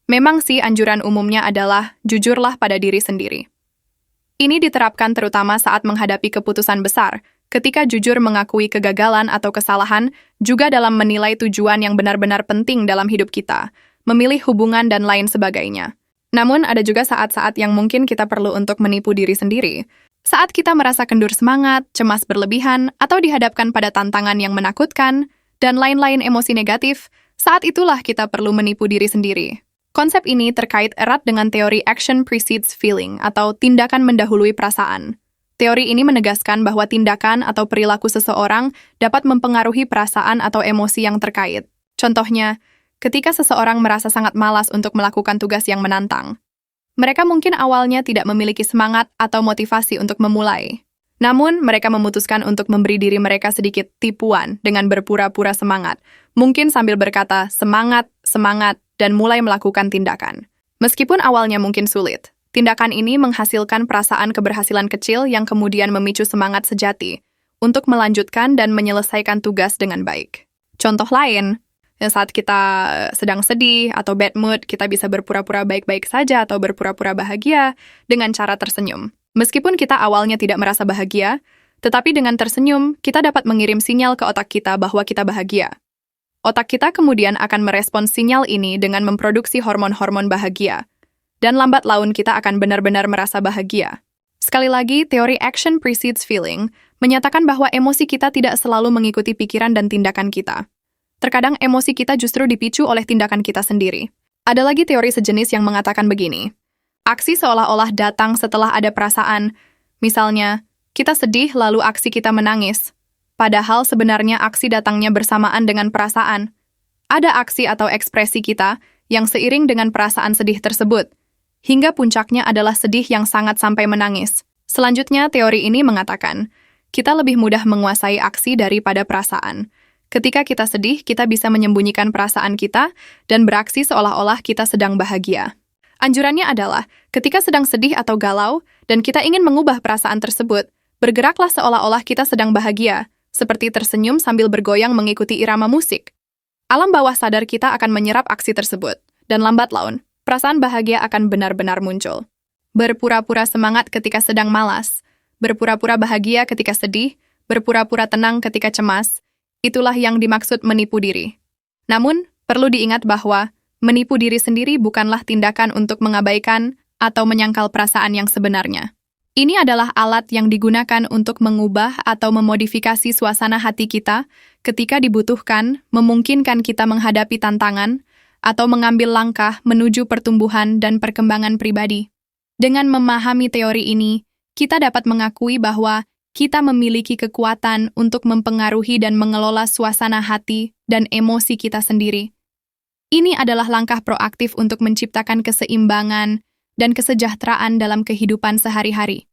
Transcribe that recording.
Memang sih anjuran umumnya adalah jujurlah pada diri sendiri. Ini diterapkan terutama saat menghadapi keputusan besar, ketika jujur mengakui kegagalan atau kesalahan, juga dalam menilai tujuan yang benar-benar penting dalam hidup kita, memilih hubungan dan lain sebagainya. Namun ada juga saat-saat yang mungkin kita perlu untuk menipu diri sendiri. Saat kita merasa kendur semangat, cemas berlebihan, atau dihadapkan pada tantangan yang menakutkan, dan lain-lain emosi negatif, saat itulah kita perlu menipu diri sendiri. Konsep ini terkait erat dengan teori action precedes feeling atau tindakan mendahului perasaan. Teori ini menegaskan bahwa tindakan atau perilaku seseorang dapat mempengaruhi perasaan atau emosi yang terkait. Contohnya, ketika seseorang merasa sangat malas untuk melakukan tugas yang menantang. Mereka mungkin awalnya tidak memiliki semangat atau motivasi untuk memulai. Namun, mereka memutuskan untuk memberi diri mereka sedikit tipuan dengan berpura-pura semangat. Mungkin sambil berkata, semangat, semangat, dan mulai melakukan tindakan. Meskipun awalnya mungkin sulit, tindakan ini menghasilkan perasaan keberhasilan kecil yang kemudian memicu semangat sejati untuk melanjutkan dan menyelesaikan tugas dengan baik. Contoh lain, saat kita sedang sedih atau bad mood, kita bisa berpura-pura baik-baik saja atau berpura-pura bahagia dengan cara tersenyum. Meskipun kita awalnya tidak merasa bahagia, tetapi dengan tersenyum, kita dapat mengirim sinyal ke otak kita bahwa kita bahagia. Otak kita kemudian akan merespons sinyal ini dengan memproduksi hormon-hormon bahagia, dan lambat laun kita akan benar-benar merasa bahagia. Sekali lagi, teori action precedes feeling menyatakan bahwa emosi kita tidak selalu mengikuti pikiran dan tindakan kita. Terkadang emosi kita justru dipicu oleh tindakan kita sendiri. Ada lagi teori sejenis yang mengatakan begini, aksi seolah-olah datang setelah ada perasaan. Misalnya, kita sedih lalu aksi kita menangis. Padahal sebenarnya aksi datangnya bersamaan dengan perasaan. Ada aksi atau ekspresi kita yang seiring dengan perasaan sedih tersebut, hingga puncaknya adalah sedih yang sangat sampai menangis. Selanjutnya, teori ini mengatakan, kita lebih mudah menguasai aksi daripada perasaan. Ketika kita sedih, kita bisa menyembunyikan perasaan kita dan beraksi seolah-olah kita sedang bahagia. Anjurannya adalah, ketika sedang sedih atau galau, dan kita ingin mengubah perasaan tersebut, bergeraklah seolah-olah kita sedang bahagia, seperti tersenyum sambil bergoyang mengikuti irama musik. Alam bawah sadar kita akan menyerap aksi tersebut, dan lambat laun, perasaan bahagia akan benar-benar muncul. Berpura-pura semangat ketika sedang malas, berpura-pura bahagia ketika sedih, berpura-pura tenang ketika cemas, itulah yang dimaksud menipu diri. Namun, perlu diingat bahwa menipu diri sendiri bukanlah tindakan untuk mengabaikan atau menyangkal perasaan yang sebenarnya. Ini adalah alat yang digunakan untuk mengubah atau memodifikasi suasana hati kita ketika dibutuhkan, memungkinkan kita menghadapi tantangan, atau mengambil langkah menuju pertumbuhan dan perkembangan pribadi. Dengan memahami teori ini, kita dapat mengakui bahwa kita memiliki kekuatan untuk mempengaruhi dan mengelola suasana hati dan emosi kita sendiri. Ini adalah langkah proaktif untuk menciptakan keseimbangan dan kesejahteraan dalam kehidupan sehari-hari.